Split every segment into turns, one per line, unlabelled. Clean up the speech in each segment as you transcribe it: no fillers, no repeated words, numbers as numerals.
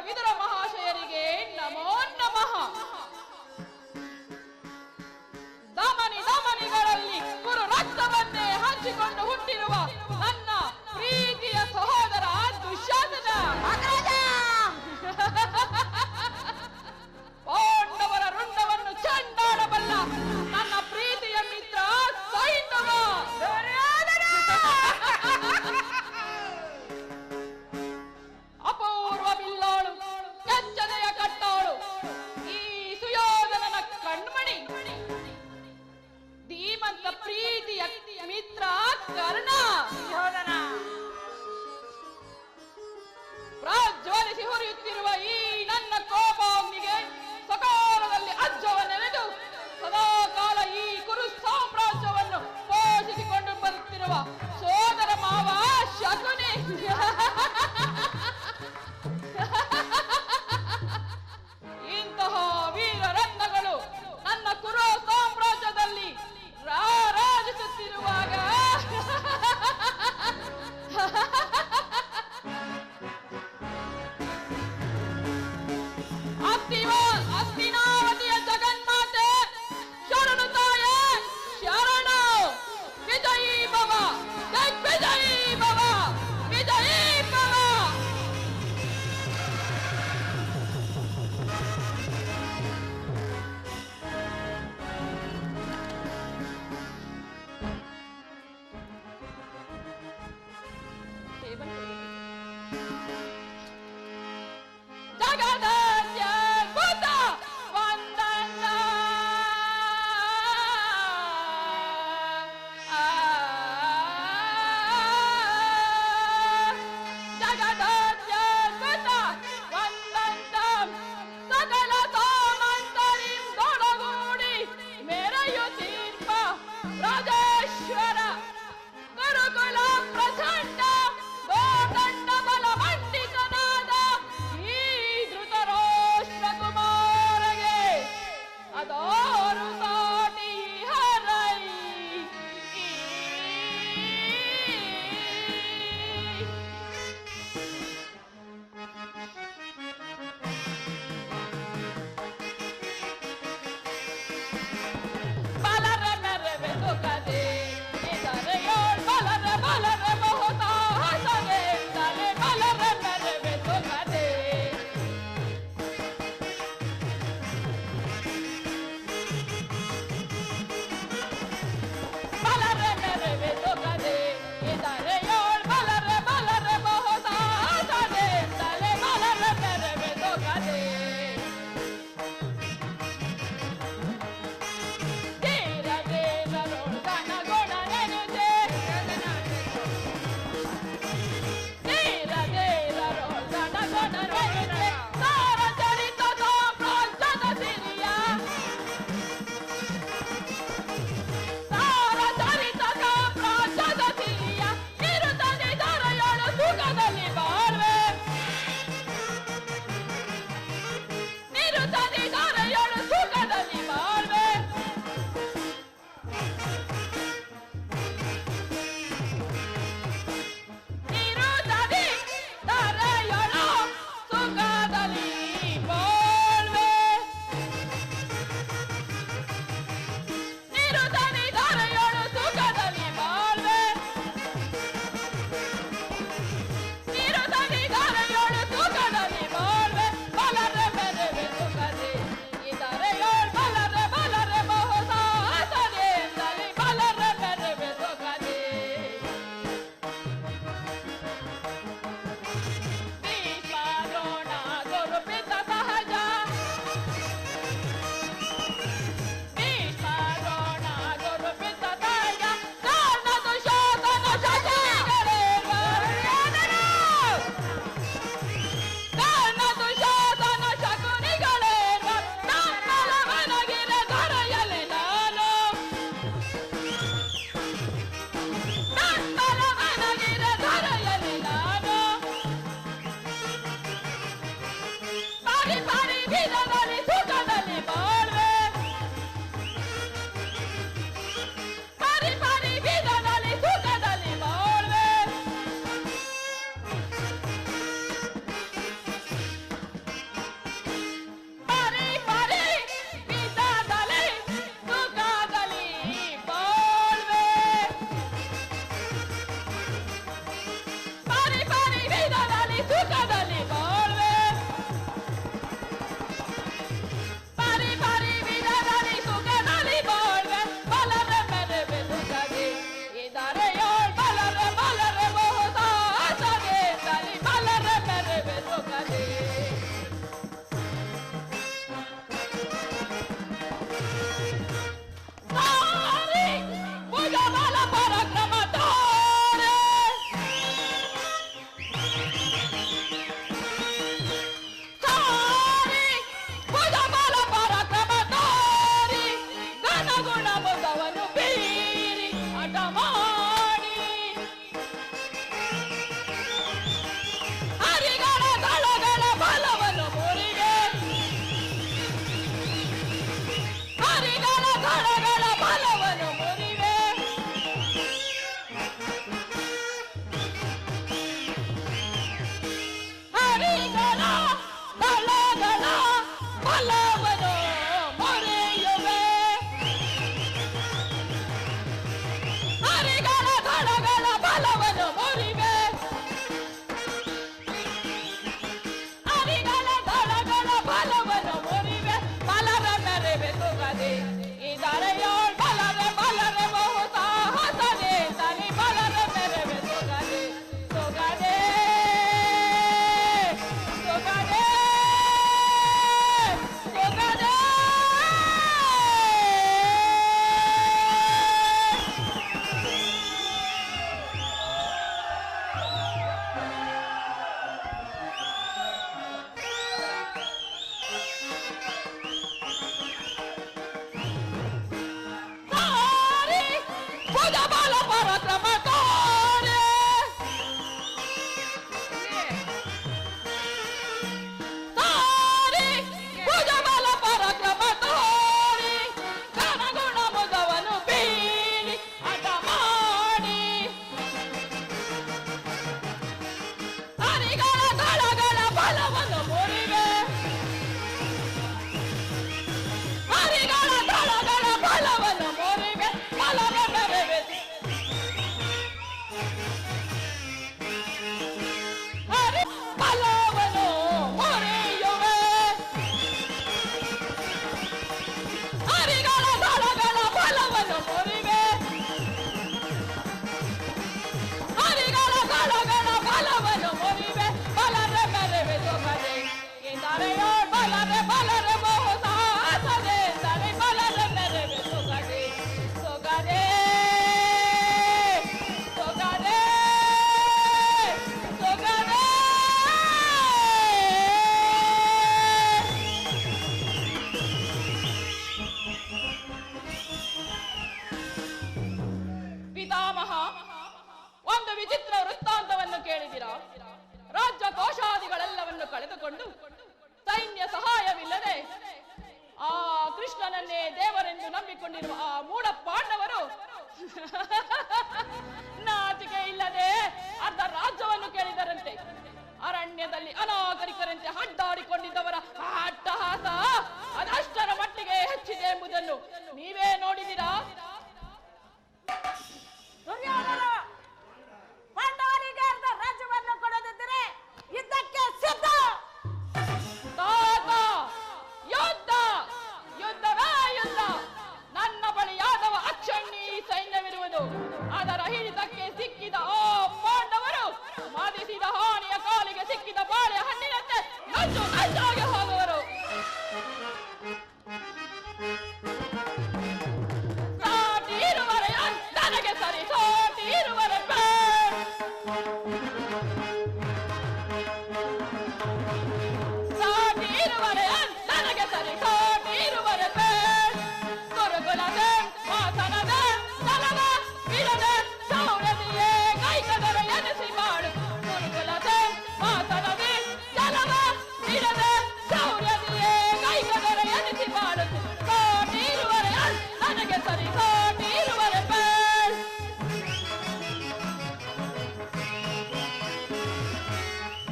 ವಿದುರ ಮಹಾಶಯರಿಗೆ ನಮೋ ನಮಃ. ದಮನಿಗಳಲ್ಲಿ ಕುರು ರಕ್ತವನ್ನೇ ಹಂಚಿಕೊಂಡು ಹುಟ್ಟಿರುವ ನನ್ನ ಪ್ರೀತಿಯ ಸಹೋದರ ದುಶ್ಯಾಸನ. ಪಾಂಡವರ ರುಂಡವನ್ನು ಚೆಂಡಾಡಬಲ್ಲ ನನ್ನ ಪ್ರೀತಿಯ ಮಿತ್ರ ಸೈಂಧವ. ಅಪೂರ್ವ ಬಿಲ್ಲಾಳು, ಕೆಚ್ಚನೆಯ ಕಟ್ಟಾಳು, ಪಡೆದುಕೊಂಡು ಸೈನ್ಯ ಸಹಾಯವಿಲ್ಲದೆ ಆ ಕೃಷ್ಣನನ್ನೇ ದೇವರೆಂದು ನಂಬಿಕೊಂಡಿರುವ ಆ ಮೂಢ ಪಾಂಡವರು ನಾಚಿಕೆ ಇಲ್ಲದೆ ಅರ್ಧ ರಾಜ್ಯವನ್ನು ಕೇಳಿದರಂತೆ. ಅರಣ್ಯದಲ್ಲಿ ಅನಾಗರಿಕರಂತೆ ಅಡ್ಡಾಡಿಕೊಂಡಿದ್ದವರ ಅಟ್ಟಹಾಸ ಅದಷ್ಟರ ಮಟ್ಟಿಗೆ ಹೆಚ್ಚಿದೆ ಎಂಬುದನ್ನು ನೀವೇ ನೋಡಿದಿರಾ?
ಪಾಂಡವರಿಗೆ ಅರ್ಧ ರಾಜ್ಯವನ್ನು ಕೊಡದಿದ್ದರೆ ಯುದ್ಧಕ್ಕೆ ಸಿದ್ಧ.
ಯುದ್ಧ ಯುದ್ಧವೇ ಯುದ್ಧ. ನನ್ನ ಬಳಿ ಯಾದವ ಅಕ್ಷಣ್ಣಿ ಸೈನ್ಯವಿರುವುದು. ಅದರ ಹಿಡಿತಕ್ಕೆ ಸಿಕ್ಕಿದ ಆ ಪಾಂಡವರು ಮದಿಸಿದ ಹಾನಿಯ ಕಾಲಿಗೆ ಸಿಕ್ಕಿದ ಬಾಳೆ ಹಣ್ಣಿನಂತೆ ನಜ್ಜು ನಜ್ಜಾಗಿ ಹೋಗುವರು. ಸಾಟಿ ಇರುವರೆ ನನಗೆ ಸರಿ, ಸಾಟಿ ಇರುವರೆ ಸಾಟಿ ಇರುವರೆ ನನಗೆ ಸರಿ, ಸಾಟಿ ಇರುವರೆ ಗುರುಕುಲದೆ ವಾಸನದೆ ಸಲವ ಬಿಡದೆ ಸೌರದಿಯೇ ಕೈಕದರ ಎನಿಸಿ ಮಾಡು. ಗುರುಕುಲದೆ ವಾಸನದೆ ಸಲವ ಬಿಡದೆ ಸೌರ್ಯದಿಯೇ ಕೈಕದರ ಎನಿಸಿ ಮಾಡು. ಸಾಟಿ ಇರುವರೆ ನನಗೆ ಸರಿ, ಸಾಟಿ ಇರುವರೆ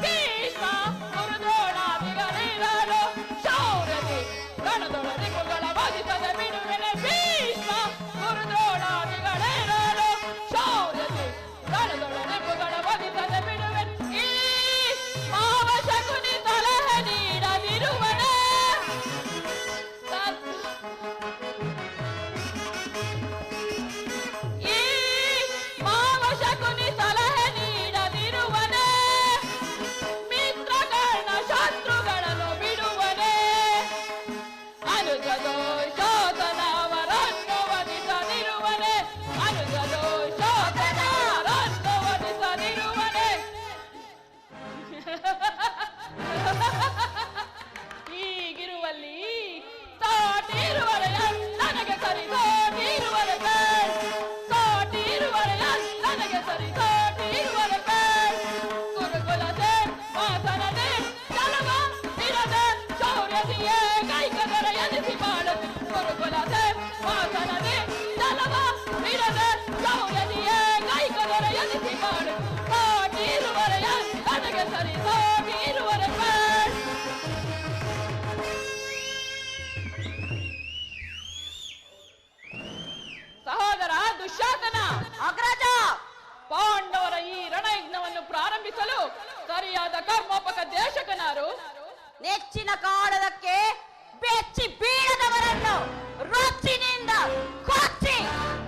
ಭೀಷ್ಮ ಗುರುದ್ರೋಣಾದಿಗಳಿರಲು ಶೌರ್ಯದಿ ರಣದೊಳರಿಪುಗಳ ಬಾಧಿಸದೆ ಬಿಡುವೆನೆ. ಭೀಷ್ಮ ಗುರುದ್ರೋಣಾದಿಗಳಿರಲು ಶೌರ್ಯದಿ ರಣದೊಳರಿಪುಗಳ ಬಾಧಿಸದೆ ಬಿಡುವೆನೆ. ಈ ಮಾವ ಶಕುನಿ ಸಲಹೆ ನೀಡದಿರುವನೆ. ಈ ಮಾವ ಶಕುನಿ ಸಲಹೆ ನೀಡದಿರುವನೆ. ಮಿತ್ರಕರ್ಣ ಶತ್ರುಗಳನ್ನು ಬಿಡುವನೆ. ಅನುಜದೋ ಶೋಧನವರನ್ನು ವಧಿಸದಿರುವನೆ. ಅನುಜದೋ ಶೋಧನವರನ್ನು ವಧಿಸದಿರುವನೆ. ಹೀಗಿರುವಲ್ಲಿ ಸಾಟಿ ಇರುವರೆ ನನಗೆ ಸರಿ, ಸಾಟಿ ಇರುವರೆ ಸಾಟಿ ಇರುವರೆ ನನಗೆ ಸರಿ, ಸಾಟಿ ಇರುವರೆ ಗುರುಕುಲದೆ ವಾಸನದೆ ಸಲವ ಬಿಡದೆ ಶೌರ್ಯದಿಯೇ ಕೈಕದರ ಎನಿಸಿ ಮಾಡು. ಗುರುಕುಲದೆ ವಾಸನದೆ ಸಲವ ಬಿಡದೆ ಶೌರ್ಯದಿಯೇ ಕೈಕದರ ಎನಿಸಿ ಮಾಡು. ಸಾಟಿ ಇರುವರೆ ನನಗೆ ಸರಿ, ಸಾಟಿ ಇರುವರೆ ಸಹೋದರ ದುಶ್ಯಾಸನ,
ಅಗ್ರಜ,
ಪಾಂಡವರ ಈ ರಣಯಜ್ಞವನ್ನು ಪ್ರಾರಂಭಿಸಲು ಸರಿಯಾದ ಕರ್ಮೋಪಕ ದೇಶಕನಾರು?
ನೆಚ್ಚಿನ ಕಾಳದಕ್ಕೆ ಬೆಚ್ಚಿ ಬೀಳದವರನ್ನು ರೊಚ್ಚಿನಿಂದ ಕೊಚ್ಚಿ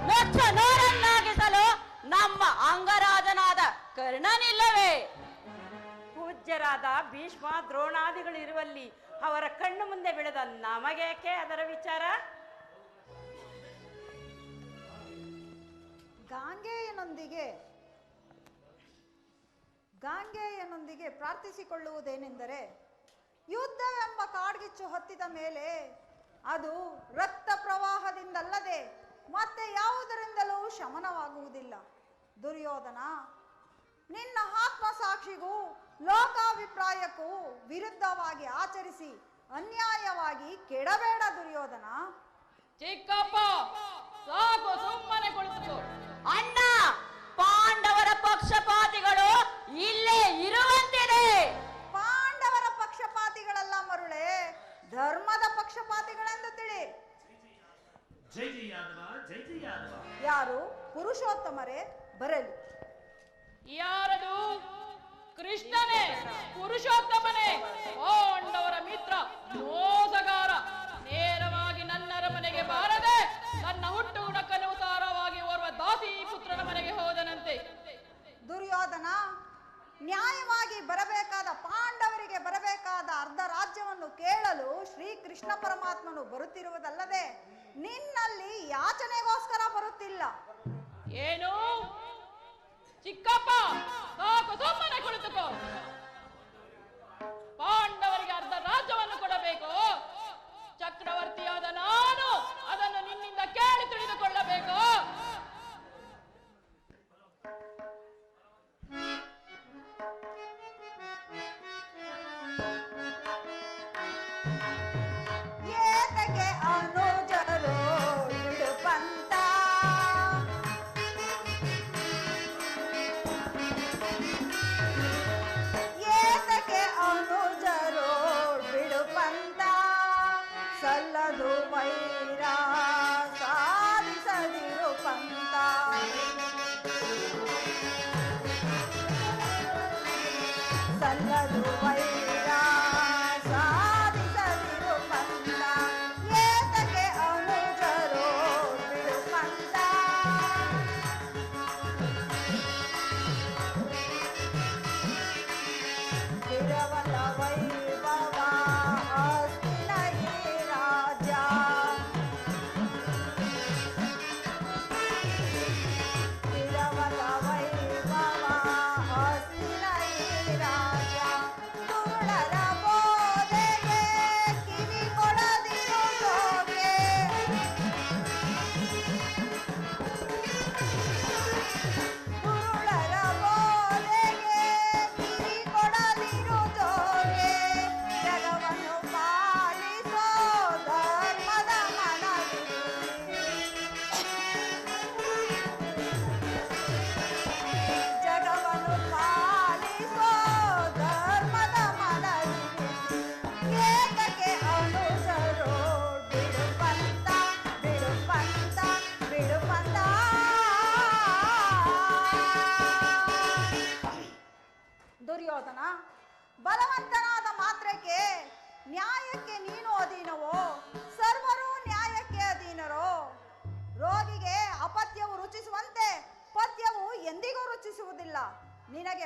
ಮೆಚ್ಚ ನೋರನ್ನಾಗಿಸಲು ನಮ್ಮ ಅಂಗರಾಜನಾದ ಕರ್ಣನಿಲ್ಲವೇ?
ಪೂಜ್ಯರಾದ ಭೀಷ್ಮ ದ್ರೋಣಾದಿಗಳಿರುವಲ್ಲಿ ಅವರ ಕಣ್ಣು ಮುಂದೆ ಬೆಳೆದ ನಮಗೇಕೆ ಅದರ ವಿಚಾರ?
ಗಾಂಗೆಯನೊಂದಿಗೆ ಪ್ರಾರ್ಥಿಸಿಕೊಳ್ಳುವುದೇನೆಂದರೆ, ಯುದ್ಧವೆಂಬ ಕಾಡ್ಗಿಚ್ಚು ಹೊತ್ತಿದ ಮೇಲೆ ಅದು ರಕ್ತ ಪ್ರವಾಹದಿಂದಲ್ಲದೆ ಮತ್ತೆ ಯಾವುದರಿಂದಲೂ ಶಮನವಾಗುವುದಿಲ್ಲ. ದುರ್ಯೋಧನ, ನಿನ್ನ ಆತ್ಮಸಾಕ್ಷಿಗೂ ಲೋಕಾಭಿಪ್ರಾಯಕ್ಕೂ ವಿರುದ್ಧವಾಗಿ ಆಚರಿಸಿ ಅನ್ಯಾಯವಾಗಿ ಕೆಡಬೇಡ ದುರ್ಯೋಧನ.
ಚಿಕ್ಕಪ್ಪ ಸಾಕು, ಸುಮ್ಮನೆ ಕುಳಿತು.
ಅಣ್ಣ, ಪಾಂಡವರ ಪಕ್ಷಪಾತಿಗಳು ಇಲ್ಲೇ ಇರುವಂತಿದೆ.
ಪಾಂಡವರ ಪಕ್ಷಪಾತಿಗಳಲ್ಲ ಮರುಳೆ, ಧರ್ಮದ ಪಕ್ಷಪಾತಿಗಳೆಂದು ತಿಳಿ.
ಜೈ ಜೈ ಯಾದವ, ಜೈ ಜೈ ಯಾದವ.
ಯಾರು? ಪುರುಷೋತ್ತಮರೇ ಬರಲಿ.
ಯಾರದು? ಕೃಷ್ಣನೇ, ಪುರುಷೋತ್ತಮನೇ, ಪಾಂಡವರ ಮಿತ್ರ, ಮೋಸಗಾರ. ನೇರವಾಗಿ ನನ್ನ ಅರಮನೆಗೆ ಬಾರದೆ ನನ್ನ ಹುಟ್ಟುಗುಣಕ್ಕನುಸಾರವಾಗಿ ಓರ್ವ ದಾಸಿ ಪುತ್ರನ ಮನೆಗೆ ಹೋದನಂತೆ.
ದುರ್ಯೋಧನ, ನ್ಯಾಯವಾಗಿ ಬರಬೇಕಾದ ಪಾಂಡವರಿಗೆ ಬರಬೇಕಾದ ಅರ್ಧ ರಾಜ್ಯವನ್ನು ಕೇಳಲು ಶ್ರೀಕೃಷ್ಣ ಪರಮಾತ್ಮನು ಬರುತ್ತಿರುವುದಲ್ಲದೆ ನಿನ್ನಲ್ಲಿ ಯಾಚನೆಗೋಸ್ಕರ ಬರುತ್ತಿಲ್ಲ.
ಏನು? ಚಿಕ್ಕಪ್ಪ ಸಾಕು, ಸುಮ್ಮನೆ ಕುಳಿತುಕೋ. ಪಾಂಡವರಿಗೆ ಅರ್ಧ ರಾಜ್ಯವನ್ನು ಕೊಡಬೇಕು. ಚಕ್ರವರ್ತಿಯಾದ ನಾನು ಅದನ್ನು ನಿನ್ನಿಂದ ಕೇಳಿ ತಿಳಿದುಕೊಳ್ಳಬೇಕು.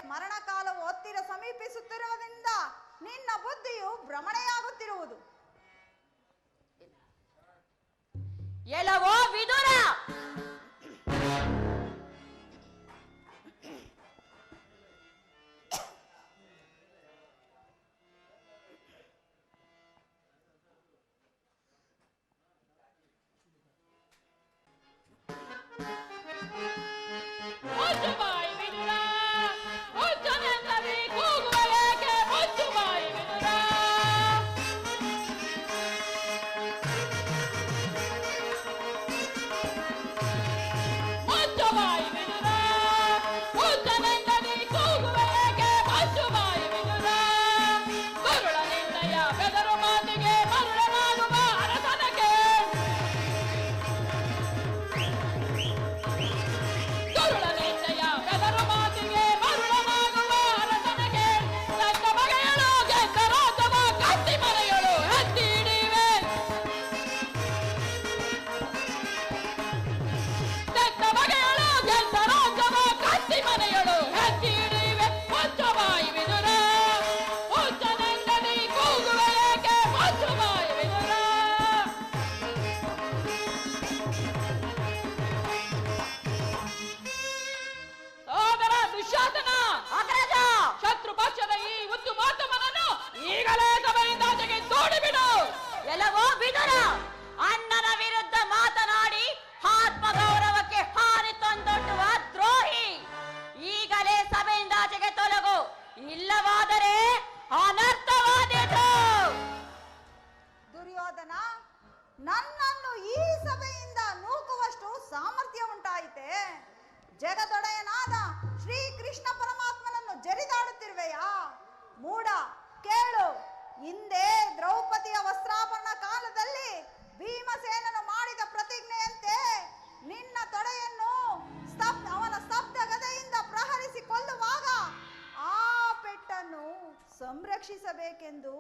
ಮರಣಕಾಲವು ಹತ್ತಿರ ಸಮೀಪಿಸುತ್ತಿರುವುದರಿಂದ ನಿನ್ನ ಬುದ್ಧಿಯು ಭ್ರಮಣೆಯಾಗುತ್ತಿರುವುದು.
ಎಲವೋ ವಿದುರ,
ಮುಚ್ಚು ಬಾಯಿ ವಿದುರ, ಹುಚ್ಚನೆಂದರೆ ಕೂಗುವಲೇಕೆ? ಮುಚ್ಚು ಬಾಯಿ ವಿದುರ. ಮುಚ್ಚು ಬಾಯಿ ವಿದುರ, ಹುಚ್ಚನೆಂದರೆ ಕೂಗುವಲೇಕೆ? ಮುಚ್ಚು ಬಾಯಿ ವಿದುರ. ಕರುಳನಿಂದೆಯ ಬೆದರು ಮಾತಿಗೆ ಮರುಳನಾಗುವ ಅರಸನಕ್ಕೆ, ಕರುಳನಿಂದೆಯ ಬೆದರು ಮಾತಿಗೆ ಮರುಳನಾಗುವ ಅರಸನಗೆ ತನ್ನ ಬಗೆಯಳು ಗೆದ್ದರಾಜವ ಕತ್ತಿ ಮನೆಗಳು ಎತ್ತಿ ಹಿಡಿವೆ. ತನ್ನ ಬಗೆಯಳು ಗೆದ್ದರಾಜವ ಕತ್ತಿ ಮನೆಗಳು ಎತ್ತಿ ಹಿಡಿವೆ. ಮುಚ್ಚು ಬಾಯಿ ವಿದುರ, ಹುಚ್ಚನೆಂದದಿ ಕೂಗುವಲೇಕೆ? ಮುಚ್ಚು ಬಾಯಿ ವಿದುರ. ಸೋದರ ದುಶ್ಯಾಸನ,
ಅಗ್ರಜ,
ಶತ್ರು ಪಕ್ಷದ ಈ ಉತ್ತು ಮಾತಮನನ್ನು ಈಗಲೇ ಸಭೆಯಿಂದಾಚೆಗೆ ದೂಡಿಬಿಡು.
ಎಲವೋ ವಿದುರ, ಅಣ್ಣನ ವಿರುದ್ಧ ಮಾತನಾಡಿ ಆತ್ಮಗೌರವಕ್ಕೆ ಹಾನಿ ತಂದೊಡ್ಡುವ ದ್ರೋಹಿ, ಈಗಲೇ ಸಭೆಯಿಂದಾಚೆಗೆ ತೊಲಗು, ಇಲ್ಲವಾದರೆ ಅನರ್ಥವಾದೀತು.
ದುರ್ಯೋಧನ, ನನ್ನನ್ನು ಈ ಸಭೆಯಿಂದ ನೂಕುವಷ್ಟು ಸಾಮರ್ಥ್ಯ ಉಂಟಾಯಿತೆ. ಜಗದೊಡೆಯನಾದ ಶ್ರೀ ಕೃಷ್ಣ ಪರಮಾತ್ಮನನ್ನು ಜರಿದಾಡುತ್ತಿರುವೆಯಾ? ಮೂಢ, ಕೇಳು. ಹಿಂದೆ ದ್ರೌಪದಿಯ ವಸ್ತ್ರಾಪರಣ ಕಾಲದಲ್ಲಿ ಭೀಮಸೇನನು ಮಾಡಿದ ಪ್ರತಿಜ್ಞೆಯಂತೆ ನಿನ್ನ ತೊಡೆಯನ್ನು ಅವನ ಸ್ತಬ್ಧ ಗದೆಯಿಂದ ಪ್ರಹರಿಸಿ ಕೊಲ್ಲುವಾಗ ಆ ಪೆಟ್ಟನ್ನು ಸಂರಕ್ಷಿಸಬೇಕೆಂದು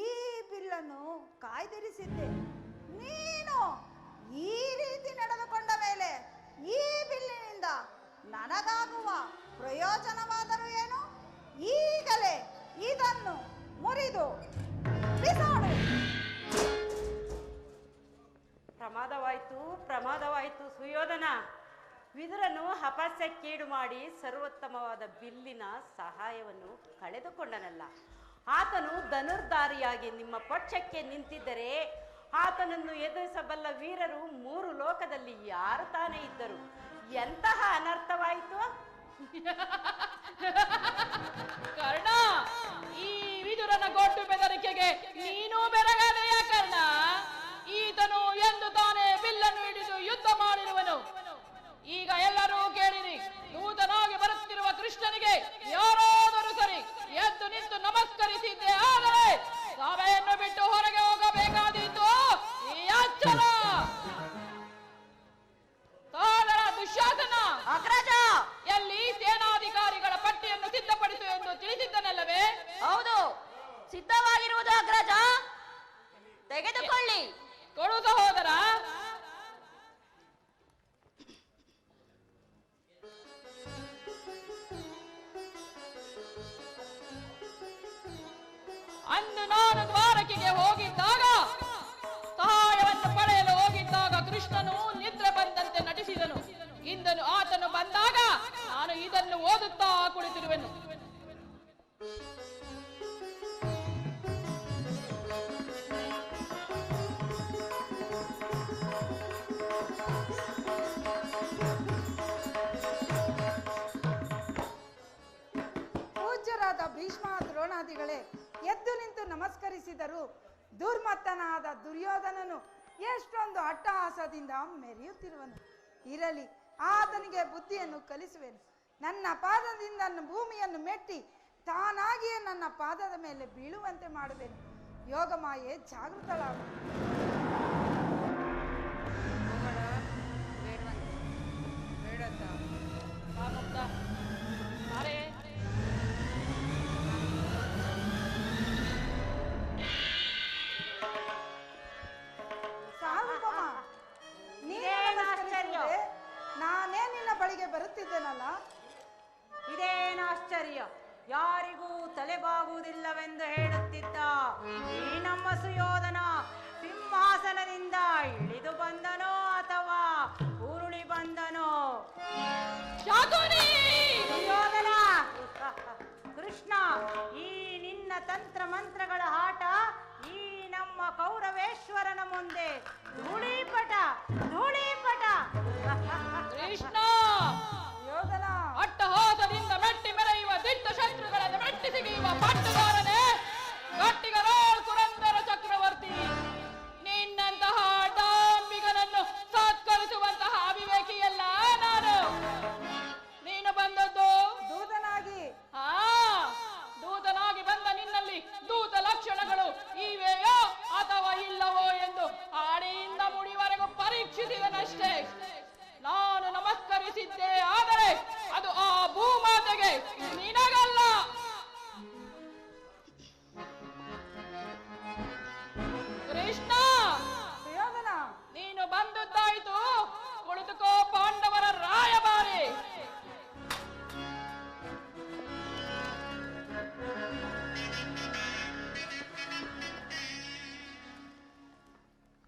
ಈ ಬಿಲ್ಲನ್ನು ಕಾಯ್ದಿರಿಸಿದ್ದೆ. ನೀನು ಈ ರೀತಿ ನಡೆದುಕೊಂಡ ಮೇಲೆ ಈ ಬಿಲ್ಲಿನಿಂದ ನನಗಾಗುವ ಪ್ರಯೋಜನವಾದರೂ ಏನು? ಈಗಲೇ ಇದನ್ನು ಮುರಿದು ಬಿಸಾಡು.
ಪ್ರಮಾದವಾಯಿತು ಸುಯೋಧನ. ವಿದುರನು ಅಪಸ್ಯಕ್ಕೀಡು ಮಾಡಿ ಸರ್ವೋತ್ತಮವಾದ ಬಿಲ್ಲಿನ ಸಹಾಯವನ್ನು ಕಳೆದುಕೊಂಡನಲ್ಲ. ಆತನು ಧನುರ್ಧಾರಿಯಾಗಿ ನಿಮ್ಮ ಪಕ್ಷಕ್ಕೆ ನಿಂತಿದ್ದರೆ ಆತನನ್ನು ಎದುರಿಸಬಲ್ಲ ವೀರರು ಮೂರು ಲೋಕದಲ್ಲಿ ಯಾರು ತಾನೇ ಇದ್ದರು? ಎಂತಹ ಅನರ್ಥವಾಯಿತು?
ಕರ್ಣ, ಈ ವಿದುರನ ಗೊಡ್ಡು ಬೆದರಿಕೆಗೆ ನೀನು ಬೆರಗಾದೆಯ ಕರ್ಣ? ಈತನು ಎಂದು ತಾನೇ ಬಿಲ್ಲನ್ನು ಹಿಡಿದು ಯುದ್ಧ ಮಾಡಿರುವನು. ಈಗ ಎಲ್ಲರೂ ಕೇಳಿರಿ, ನೂತನಾಗಿ ಬರುತ್ತಿರುವ ಕೃಷ್ಣನಿಗೆ ಯಾರಾದರೂ ಸರಿ ಎದ್ದು ನಿಂತು ನಮಸ್ಕರಿಸಿದ್ದೆ ಆದರೆ ಸಭೆಯನ್ನು ಬಿಟ್ಟು ಹೊರಗೆ ಹೋಗಬೇಕಾದೀತು. ಈ ಅಚ್ಚರ ಸೋದರ ದುಶ್ಯಾಸನ,
ಅಗ್ರಜ,
ಎಲ್ಲಿ ಸೇನಾಧಿಕಾರಿಗಳ ಪಟ್ಟಿಯನ್ನು ಸಿದ್ಧಪಡಿಸು ಎಂದು ತಿಳಿಸಿದ್ದನಲ್ಲವೇ?
ಹೌದು, ಸಿದ್ಧವಾಗಿರುವುದು ಅಗ್ರಜ, ತೆಗೆದುಕೊಳ್ಳಿ.
ಕೊಡು ಸಹೋದರ. ಅಂದು ನಾನು ದ್ವಾರಕೆಗೆ ಹೋಗಿದ್ದಾಗ, ಸಹಾಯವನ್ನು ಪಡೆಯಲು ಹೋಗಿದ್ದಾಗ ಕೃಷ್ಣನು ನಿದ್ರೆ ಬಂದಂತೆ ನಟಿಸಿದನು. ಇಂದನು ಆತನು ಬಂದಾಗ ನಾನು ಇದನ್ನು ಓದುತ್ತಾ ಕುಳಿತಿರುವೆನು.
ಪೂಜ್ಯರಾದ ಭೀಷ್ಮ ದ್ರೋಣಾದಿಗಳೇ, ಎದ್ದು ನಿಂತು ನಮಸ್ಕರಿಸಿದರು. ದುರ್ಮತ್ತನಾದ ದುರ್ಯೋಧನನು ಎಷ್ಟೊಂದು ಅಟ್ಟಹಾಸದಿಂದ ಮೆರೆಯುತ್ತಿರುವನು. ಇರಲಿ, ಆತನಿಗೆ ಬುದ್ಧಿಯನ್ನು ಕಲಿಸುವೆನು. ನನ್ನ ಪಾದದಿಂದ ಭೂಮಿಯನ್ನು ಮೆಟ್ಟಿ ತಾನಾಗಿಯೇ ನನ್ನ ಪಾದದ ಮೇಲೆ ಬೀಳುವಂತೆ ಮಾಡುವೆನು. ಯೋಗಮಾಯೆ ಜಾಗೃತಳಾಗು. ಸಾರ್ವಭೌಮ, ನೀನೇ ನಮಸ್ಕರಿಸುವುದೇ? ನಾನೇ ನಿನ್ನ ಬಳಿಗೆ ಬರುತ್ತಿದ್ದೇನಲ್ಲ.
ಇದೇನು ಆಶ್ಚರ್ಯ, ಯಾರಿಗೂ ತಲೆಬಾಗುವುದಿಲ್ಲವೆಂದು ಹೇಳುತ್ತಿದ್ದ ಈ ನಮ್ಮ ಸುಯೋಧನ ಸಿಂಹಾಸನದಿಂದ ಇಳಿದು ಬಂದನೋ ಅಥವಾ ಉರುಳಿ ಬಂದನೋ?
ಶಕುನಿ!
ಸುಯೋಧನ, ಕೃಷ್ಣ, ಈ ನಿನ್ನ ತಂತ್ರ ಮಂತ್ರಗಳ ಆಟ ಈ ನಮ್ಮ ಕೌರವೇಶ್ವರನ ಮುಂದೆ ಧೂಳೀಪಟ ಧೂಳೀಪಟ.
ಕೃಷ್ಣ!
ಯೋಧನ
ಅಟ್ಟಹಾಸದಿಂದ ಮೆಟ್ಟಿ ಮೆರೆಯುವ ದಿಟ್ಟ ಶತ್ರುಗಳನ್ನು ಮೆಟ್ಟಿ ಸಿಗಿಯುವ ಪಟ್ಟಗಾರನೇ ಗಟ್ಟಿಗರೋ ಕುರಂದರ ಚಕ್ರವರ್ತಿ. ನಿನ್ನಂತಹ ಡಾಂಬಿಗನನ್ನು ಸತ್ಕರಿಸುವಂತಹ ಅವಿವೇಕಿಯಲ್ಲ ನಾನು. ನೀನು ಬಂದದ್ದು
ದೂತನಾಗಿ.
ದೂತನಾಗಿ ಬಂದ ನಿನ್ನಲ್ಲಿ ದೂತ ಲಕ್ಷಣಗಳು ಇವೆಯೋ ಅಥವಾ ಇಲ್ಲವೋ ಎಂದು ಆಡಿಯಿಂದ ಮುಡಿವರೆಗೂ ಪರೀಕ್ಷಿಸಿದನಷ್ಟೇ. ನಾನು ನಮಸ್ಕರಿಸಿದ್ದೆ, ಆದರೆ ಅದು ಆ ಭೂಮಾತೆಗೆ, ನಿನಗಲ್ಲ. ಕೃಷ್ಣ,
ಸುಯೋಧನ
ನೀನು ಬಂದದ್ದಾಯ್ತು, ಕುಳಿತುಕೋ ಪಾಂಡವರ ರಾಯಭಾರಿ.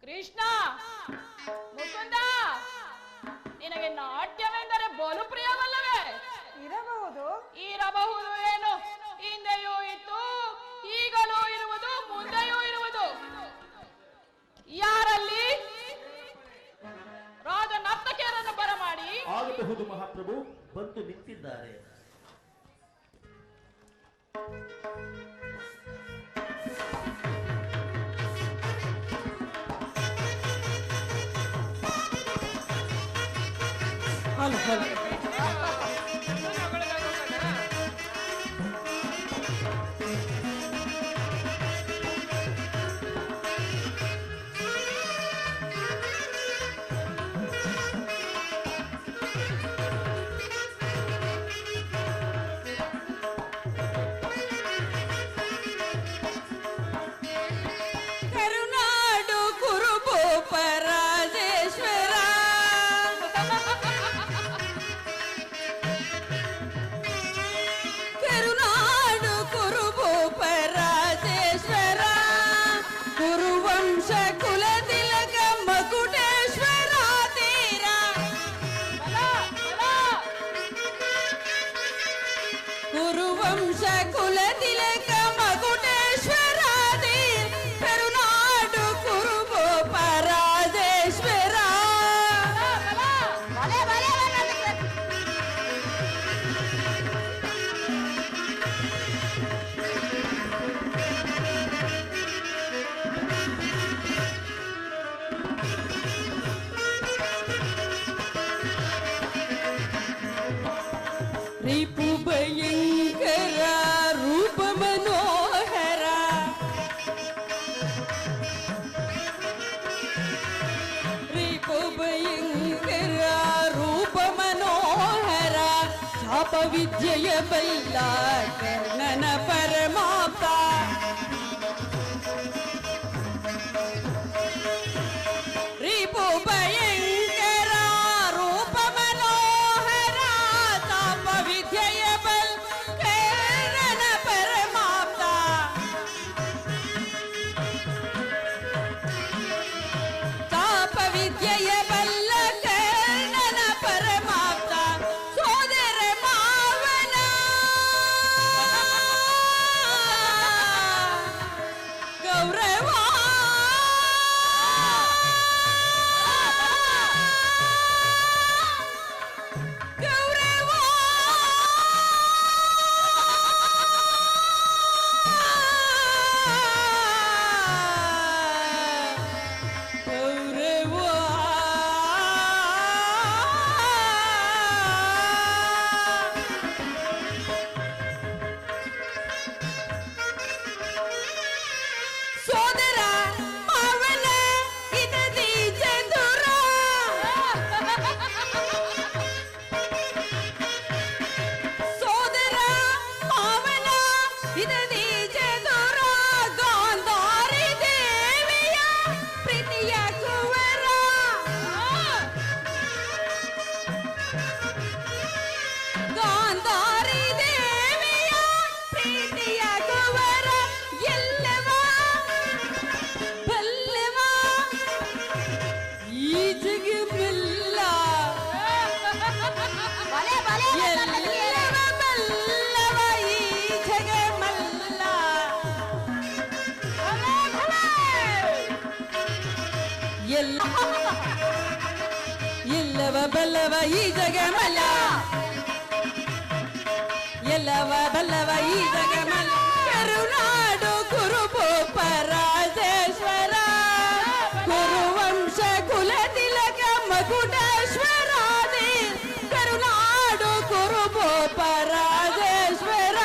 ಕೃಷ್ಣ, ಮುಕುಂದ, ನಿನಗೆ ನಾಟ್ಯವೆಂದರೆ ಬಲು ಪ್ರಿಯವಲ್ಲವೇ?
ಇರಬಹುದು.
ಇರಬಹುದು ಏನು, ಹಿಂದೆಯೂ ಇತ್ತು, ಈಗಲೂ ಇರುವುದು, ಮುಂದೆಯೂ ಇರುವುದು. ಯಾರಲ್ಲಿ? ರಾಜ ನರ್ತಕಿಯರನ್ನು ಬರಮಾಡಿ.
ಆಗಬಹುದು ಮಹಾಪ್ರಭು, ಬಂದು ನಿಂತಿದ್ದಾರೆ.
ಕರುನಾಡು ಕುರುಭೂಪ ರಾಜೇಶ್ವರ, ಕರುನಾಡು ಕುರುಭೂಪ ರಾಜೇಶ್ವರ, ಕುರುವಂಶ ಕುಲ ತಿಲಕ ಮಕುಟೇಶ್ವರ ತೀರ, ಕುರುವಂಶ ಕುಲ ತಿಲಕ ಮಕುಟೇಶ್ವರ ತೀರ, ಕರುನಾಡು ಕುರುಭೂಪ ರಾಜೇಶ್ವರ. ರಿಪು ಭಯಂಕರ ರೂಪ ಮನೋಹರ, ರಿಪು ಭಯಂಕರ ರೂಪ ಮನೋಹರ, ಚಾಪ ವಿದ್ಯೆಯ ಬಲ್ಲ ಕರ್ಣನ ಪರಮಾಪ್ತ, ರಿಪು ಭಯಂಕರ ರೂಪ ಮನೋಹರ, ಚಾಪ ವಿದ್ಯೆಯ ಬಲ್ ಕರ್ಣನ ಪರಮಾಪ್ತ, ಚಾಪ ವಿದ್ಯೆಯ ಬಲ್ಲ ಕರ್ಣನ ಪರಮಾಪ್ತ, ಸೋದರ ಮಾವನ ಎಲ್ಲವ ಬಲ್ಲವ ಈ ಜಗಮಲ ಎಲ್ಲವ ಬಲ್ಲವ ಈ ಜಗಮಲ ಕರುನಾಡು ಕುರುಭೂಪ ರಾಜೇಶ್ವರ ಕುರುವಂಶ ಕುಲ ತಿಲಕ ಮಕುಟೇಶ್ವರಾದಿ ಕರುನಾಡು ಕುರುಭೂಪ ರಾಜೇಶ್ವರ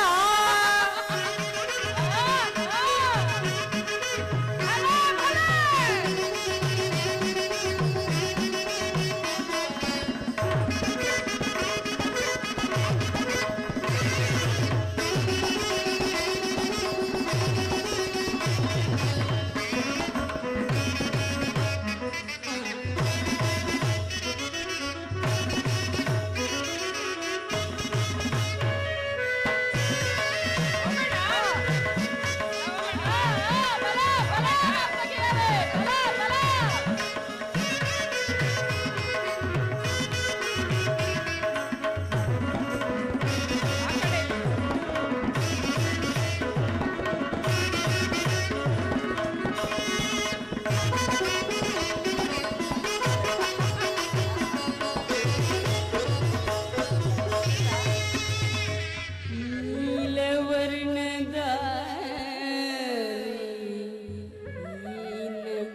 ನೀಲವರ್ಣದ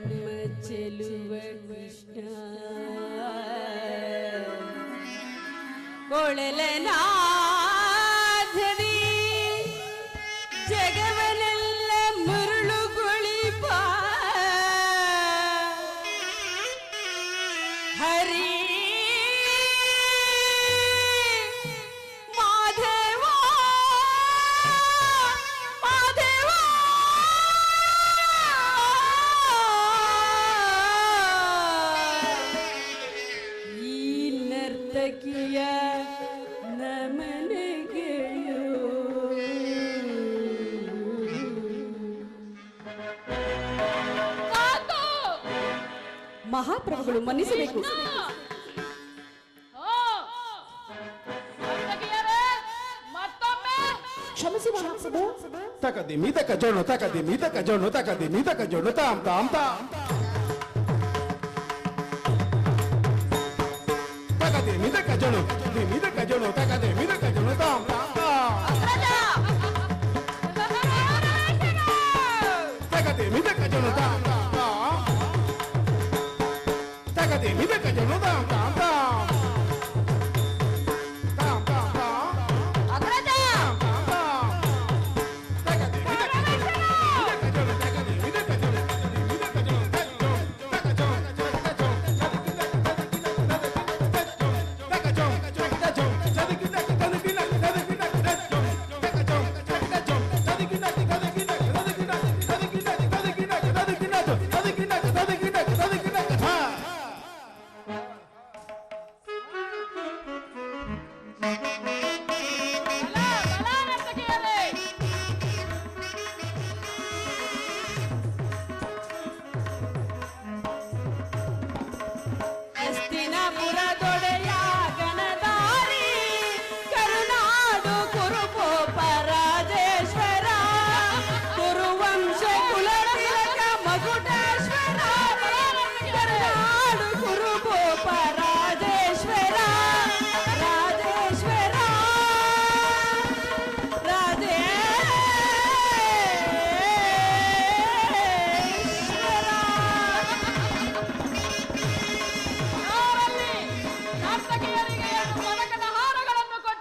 ನಮ್ಮ ಚೆಲುವ ಕೃಷ್ಣ ಕೊಳಲನಾಧರಿ ಜಗವನೆಲ್ಲ ಮುರುಳುಗೊಳಿಪ ಹರಿ ಮಾಧವ ಮಾಧವ ಈ ನರ್ತಕಿಯ ನಮನಗೆಯೋ
ಸಾಕು.
ಮಹಾಪ್ರಭುಗಳು ಮನ್ನಿಸಬೇಕು
ಓ, ನರ್ತಕಿಯರೇ, ಮತ್ತೊಮ್ಮೆ
ಕ್ಷಮಿಸಿ ಮಹಾಪ್ರಭು
Taka di mi taka jono, taka di mi taka jono, taka di mi taka jono, tam tam tam.